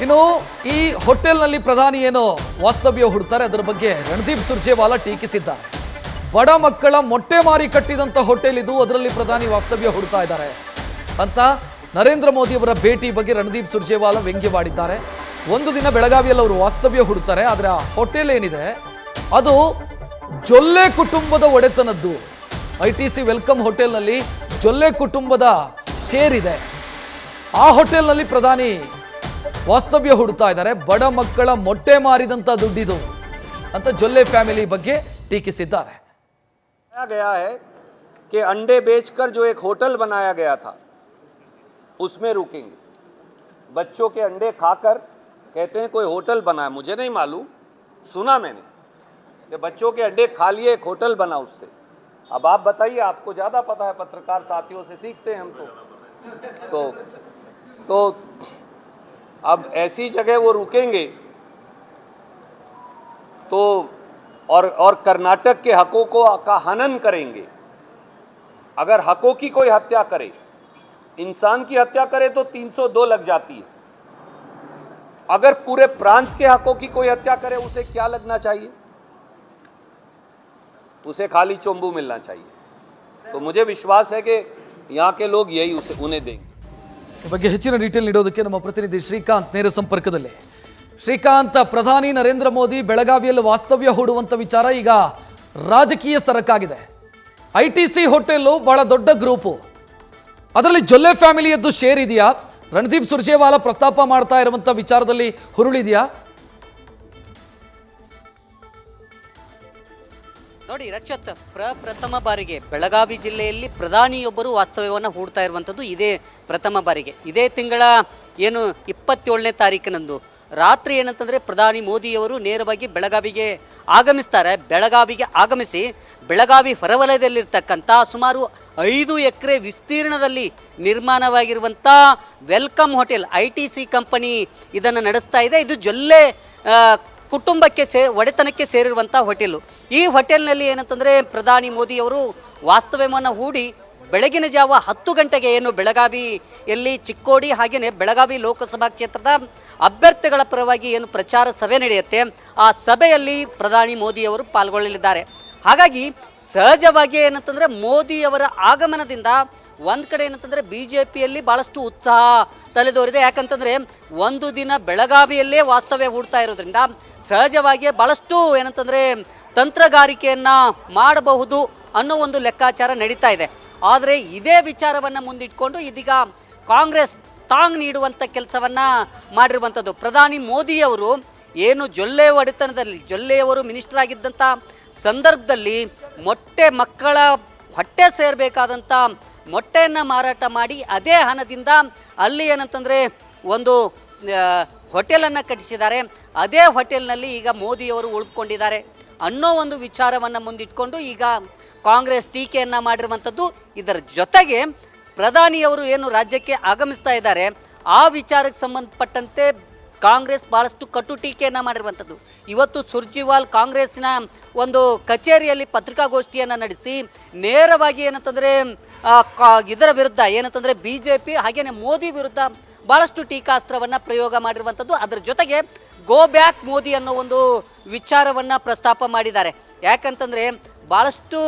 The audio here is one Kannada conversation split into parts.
ಇನ್ನು ಈ ಹೋಟೆಲ್ನಲ್ಲಿ ಪ್ರಧಾನಿ ಏನು ವಾಸ್ತವ್ಯ ಹೂಡ್ತಾರೆ ಅದರ ಬಗ್ಗೆ ರಣದೀಪ್ ಸುರ್ಜೇವಾಲಾ ಟೀಕಿಸಿದ್ದಾರೆ. ಬಡ ಮಕ್ಕಳ ಮೊಟ್ಟೆ ಮಾರಿ ಕಟ್ಟಿದಂಥ ಹೋಟೆಲ್ ಇದು, ಅದರಲ್ಲಿ ಪ್ರಧಾನಿ ವಾಸ್ತವ್ಯ ಹೂಡ್ತಾ ಇದ್ದಾರೆ ಅಂತ ನರೇಂದ್ರ ಮೋದಿ ಅವರ ಭೇಟಿ ಬಗ್ಗೆ ರಣದೀಪ್ ಸುರ್ಜೇವಾಲಾ ವ್ಯಂಗ್ಯವಾಡಿದ್ದಾರೆ. ಒಂದು ದಿನ ಬೆಳಗಾವಿಯಲ್ಲಿ ಅವರು ವಾಸ್ತವ್ಯ ಹೂಡ್ತಾರೆ, ಆದರೆ ಆ ಹೋಟೆಲ್ ಏನಿದೆ ಅದು ಜೊಲ್ಲೆ ಕುಟುಂಬದ ಒಡೆತನದ್ದು. ITC ವೆಲ್ಕಮ್ ಹೋಟೆಲ್ನಲ್ಲಿ ಜೊಲ್ಲೆ ಕುಟುಂಬದ ಶೇರ್ ಇದೆ. ಆ ಹೋಟೆಲ್ನಲ್ಲಿ ಪ್ರಧಾನಿ ವಾಸ್ತವ್ಯ ಹೂಡ್ತಾ ಇದ್ದಾರೆ. ಬಡ ಮಕ್ಕಳ ಮೊಟ್ಟೆ ಮಾರಿದಂತ ದುಡ್ಡಿದು ಅಂತ ಜೊಲ್ಲೆ ಫ್ಯಾಮಿಲಿ ಬಗ್ಗೆ ಟೀಕಿಸಿದ್ದಾರೆ. गया है कि अंडे बेचकर जो एक होटल बनाया गया था उसमें रुकेंगे. बच्चों के अंडे खाकर कहते हैं कोई होटल बना है, मुझे नहीं मालूम, सुना मैंने कि बच्चों के अंडे खा लिए एक होटल बना उससे. अब आप बताइए, आपको ज़्यादा पता है, पत्रकार साथियों से सीखते हैं हम तो अब ऐसी जगह वो रुकेंगे तो और कर्नाटक के हकों का हनन करेंगे. अगर हकों की कोई हत्या करे, इंसान की हत्या करे तो 302 लग जाती है. अगर पूरे प्रांत के हकों की कोई हत्या करे उसे क्या लगना चाहिए? उसे खाली चोंबू मिलना चाहिए. तो मुझे विश्वास है कि यहाँ के लोग यही उन्हें देंगे. ಈ ಬಗ್ಗೆ ಹೆಚ್ಚಿನ ಡೀಟೇಲ್ ನೀಡೋದಕ್ಕೆ ನಮ್ಮ ಪ್ರತಿನಿಧಿ ಶ್ರೀಕಾಂತ್ ನೇರ ಸಂಪರ್ಕದಲ್ಲಿ. ಶ್ರೀಕಾಂತ್, ಪ್ರಧಾನಿ ನರೇಂದ್ರ ಮೋದಿ ಬೆಳಗಾವಿಯಲ್ಲಿ ವಾಸ್ತವ್ಯ ಹೂಡುವಂಥ ವಿಚಾರ ಈಗ ರಾಜಕೀಯ ಸರಕಾಗಿದೆ. ITC ಹೋಟೆಲ್ಲು ಬಹಳ ದೊಡ್ಡ ಗ್ರೂಪು, ಅದರಲ್ಲಿ ಜೊಲ್ಲೆ ಫ್ಯಾಮಿಲಿಯದ್ದು ಶೇರ್ ಇದೆಯಾ? ರಣದೀಪ್ ಸುರ್ಜೇವಾಲಾ ಪ್ರಸ್ತಾಪ ಮಾಡ್ತಾ ಇರುವಂಥ ವಿಚಾರದಲ್ಲಿ ಹುರುಳಿದೆಯಾ? ನೋಡಿ ರಕ್ಷತ್, ಪ್ರಥಮ ಬಾರಿಗೆ ಬೆಳಗಾವಿ ಜಿಲ್ಲೆಯಲ್ಲಿ ಪ್ರಧಾನಿಯೊಬ್ಬರು ವಾಸ್ತವ್ಯವನ್ನು ಹೂಡ್ತಾ ಇರುವಂಥದ್ದು ಇದೇ ಪ್ರಥಮ ಬಾರಿಗೆ. ಇದೇ ತಿಂಗಳ 27ನೇ ತಾರೀಕಿನಂದು ರಾತ್ರಿ ಏನಂತಂದರೆ ಪ್ರಧಾನಿ ಮೋದಿಯವರು ನೇರವಾಗಿ ಬೆಳಗಾವಿಗೆ ಆಗಮಿಸ್ತಾರೆ. ಬೆಳಗಾವಿಗೆ ಆಗಮಿಸಿ ಬೆಳಗಾವಿ ಹೊರವಲಯದಲ್ಲಿರ್ತಕ್ಕಂಥ ಸುಮಾರು 5 ಎಕರೆ ವಿಸ್ತೀರ್ಣದಲ್ಲಿ ನಿರ್ಮಾಣವಾಗಿರುವಂಥ ವೆಲ್ಕಮ್ ಹೋಟೆಲ್, ITC ಕಂಪನಿ ಇದನ್ನು ನಡೆಸ್ತಾ ಇದೆ. ಇದು ಜೊಲ್ಲೆ ಕುಟುಂಬಕ್ಕೆ ಒಡೆತನಕ್ಕೆ ಸೇರಿರುವಂಥ ಹೋಟೆಲು. ಈ ಹೋಟೆಲ್ನಲ್ಲಿ ಏನಂತಂದರೆ ಪ್ರಧಾನಿ ಮೋದಿಯವರು ವಾಸ್ತವ್ಯವನ್ನು ಹೂಡಿ ಬೆಳಗಿನ ಜಾವ 10 ಗಂಟೆಗೆ ಏನು ಬೆಳಗಾವಿಯಲ್ಲಿ ಚಿಕ್ಕೋಡಿ ಹಾಗೆಯೇ ಬೆಳಗಾವಿ ಲೋಕಸಭಾ ಕ್ಷೇತ್ರದ ಅಭ್ಯರ್ಥಿಗಳ ಪರವಾಗಿ ಏನು ಪ್ರಚಾರ ಸಭೆ ನಡೆಯುತ್ತೆ, ಆ ಸಭೆಯಲ್ಲಿ ಪ್ರಧಾನಿ ಮೋದಿಯವರು ಪಾಲ್ಗೊಳ್ಳಲಿದ್ದಾರೆ. ಹಾಗಾಗಿ ಸಹಜವಾಗಿ ಏನಂತಂದರೆ ಮೋದಿಯವರ ಆಗಮನದಿಂದ ಒಂದು ಕಡೆ ಏನಂತಂದರೆ BJPಯಲ್ಲಿ ಭಾಳಷ್ಟು ಉತ್ಸಾಹ ತಲೆದೋರಿದೆ. ಯಾಕಂತಂದರೆ ಒಂದು ದಿನ ಬೆಳಗಾವಿಯಲ್ಲೇ ವಾಸ್ತವ್ಯ ಹೂಡ್ತಾ ಇರೋದ್ರಿಂದ ಸಹಜವಾಗಿಯೇ ಭಾಳಷ್ಟು ಏನಂತಂದರೆ ತಂತ್ರಗಾರಿಕೆಯನ್ನು ಮಾಡಬಹುದು ಅನ್ನೋ ಒಂದು ಲೆಕ್ಕಾಚಾರ ನಡೀತಾ ಇದೆ. ಆದರೆ ಇದೇ ವಿಚಾರವನ್ನು ಮುಂದಿಟ್ಕೊಂಡು ಇದೀಗ ಕಾಂಗ್ರೆಸ್ ಟಾಂಗ್ ನೀಡುವಂಥ ಕೆಲಸವನ್ನು ಮಾಡಿರುವಂಥದ್ದು. ಪ್ರಧಾನಿ ಮೋದಿಯವರು ಏನು ಜೊಲ್ಲೆ ಒಡೆತನದಲ್ಲಿ ಜೊಲ್ಲೆಯವರು ಮಿನಿಸ್ಟರ್ ಆಗಿದ್ದಂಥ ಸಂದರ್ಭದಲ್ಲಿ ಮಕ್ಕಳ ಹೊಟ್ಟೆ ಸೇರಬೇಕಾದಂಥ ಮೊಟ್ಟೆಯನ್ನು ಮಾರಾಟ ಮಾಡಿ ಅದೇ ಹಣದಿಂದ ಅಲ್ಲಿ ಏನಂತಂದರೆ ಒಂದು ಹೋಟೆಲನ್ನು ಕಟ್ಟಿಸಿದ್ದಾರೆ. ಅದೇ ಹೋಟೆಲ್ನಲ್ಲಿ ಈಗ ಮೋದಿಯವರು ಉಳಿದುಕೊಂಡಿದ್ದಾರೆ ಅನ್ನೋ ಒಂದು ವಿಚಾರವನ್ನು ಮುಂದಿಟ್ಕೊಂಡು ಈಗ ಕಾಂಗ್ರೆಸ್ ಟೀಕೆಯನ್ನು ಮಾಡಿರುವಂಥದ್ದು. ಇದರ ಜೊತೆಗೆ ಪ್ರಧಾನಿಯವರು ಏನು ರಾಜ್ಯಕ್ಕೆ ಆಗಮಿಸ್ತಾ ಇದ್ದಾರೆ ಆ ವಿಚಾರಕ್ಕೆ ಸಂಬಂಧಪಟ್ಟಂತೆ ಕಾಂಗ್ರೆಸ್ ಭಾಳಷ್ಟು ಕಟು ಟೀಕೆಯನ್ನು ಮಾಡಿರುವಂಥದ್ದು. ಇವತ್ತು ಸುರ್ಜೇವಾಲಾ ಕಾಂಗ್ರೆಸ್ಸಿನ ಒಂದು ಕಚೇರಿಯಲ್ಲಿ ಪತ್ರಿಕಾಗೋಷ್ಠಿಯನ್ನು ನಡೆಸಿ ನೇರವಾಗಿ ಏನಂತಂದರೆ ಇದರ ವಿರುದ್ಧ ಏನಂತಂದರೆ BJP ಹಾಗೆಯೇ ಮೋದಿ ವಿರುದ್ಧ ಭಾಳಷ್ಟು ಟೀಕಾಸ್ತ್ರವನ್ನು ಪ್ರಯೋಗ ಮಾಡಿರುವಂಥದ್ದು. ಅದರ ಜೊತೆಗೆ ಗೋ ಬ್ಯಾಕ್ ಮೋದಿ ಅನ್ನೋ ಒಂದು ವಿಚಾರವನ್ನು ಪ್ರಸ್ತಾಪ ಮಾಡಿದ್ದಾರೆ. ಯಾಕಂತಂದರೆ ಭಾಳಷ್ಟು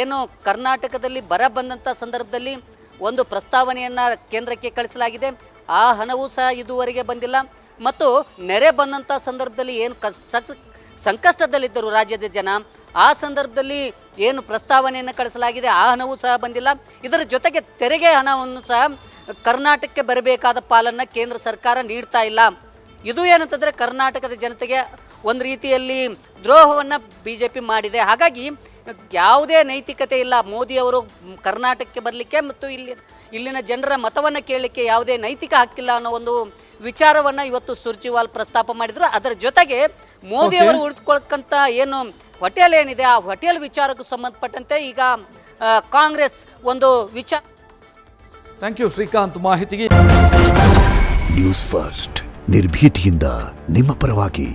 ಏನು ಕರ್ನಾಟಕದಲ್ಲಿ ಬರ ಬಂದಂಥ ಸಂದರ್ಭದಲ್ಲಿ ಒಂದು ಪ್ರಸ್ತಾವನೆಯನ್ನು ಕೇಂದ್ರಕ್ಕೆ ಕಳಿಸಲಾಗಿದೆ. ಆ ಹಣವೂ ಸಹ ಇದುವರೆಗೆ ಬಂದಿಲ್ಲ. ಮತ್ತು ನೆರೆ ಬಂದಂಥ ಸಂದರ್ಭದಲ್ಲಿ ಏನು ಸಂಕಷ್ಟದಲ್ಲಿದ್ದರು ರಾಜ್ಯದ ಜನ, ಆ ಸಂದರ್ಭದಲ್ಲಿ ಏನು ಪ್ರಸ್ತಾವನೆಯನ್ನು ಕಳಿಸಲಾಗಿದೆ ಆ ಹಣವೂ ಸಹ ಬಂದಿಲ್ಲ. ಇದರ ಜೊತೆಗೆ ತೆರಿಗೆ ಹಣವನ್ನು ಸಹ ಕರ್ನಾಟಕಕ್ಕೆ ಬರಬೇಕಾದ ಪಾಲನ್ನು ಕೇಂದ್ರ ಸರ್ಕಾರ ನೀಡ್ತಾ ಇಲ್ಲ. ಇದು ಏನಂತಂದರೆ ಕರ್ನಾಟಕದ ಜನತೆಗೆ ಒಂದು ರೀತಿಯಲ್ಲಿ ದ್ರೋಹವನ್ನು BJP ಮಾಡಿದೆ. ಹಾಗಾಗಿ ಯಾವುದೇ ನೈತಿಕತೆ ಇಲ್ಲ ಮೋದಿಯವರು ಕರ್ನಾಟಕಕ್ಕೆ ಬರಲಿಕ್ಕೆ ಮತ್ತು ಇಲ್ಲಿನ ಜನರ ಮತವನ್ನು ಕೇಳಲಿಕ್ಕೆ ಯಾವುದೇ ನೈತಿಕ ಹಕ್ಕಿಲ್ಲ ಅನ್ನೋ ಒಂದು ವಿಚಾರವನ್ನು ಇವತ್ತು ಸುರ್ಜೇವಾಲಾ ಪ್ರಸ್ತಾಪ ಮಾಡಿದರು. ಅದರ ಜೊತೆಗೆ ಮೋದಿಯವರು ಉಳಿದುಕೊಳ್ಳಕ್ಕಂಥ ಏನು ಹೋಟೆಲ್ ಏನಿದೆ ಆ ಹೋಟೆಲ್ ವಿಚಾರಕ್ಕೂ ಸಂಬಂಧಪಟ್ಟಂತೆ ಈಗ ಕಾಂಗ್ರೆಸ್ ಒಂದು ವಿಚಾರ. ಥ್ಯಾಂಕ್ ಯು ಶ್ರೀಕಾಂತ್ ಮಾಹಿತಿಗೆ. ನ್ಯೂಸ್ ಫಸ್ಟ್ ನಿರ್ಭೀತಿಯಿಂದ ನಿಮ್ಮ ಪರವಾಗಿ.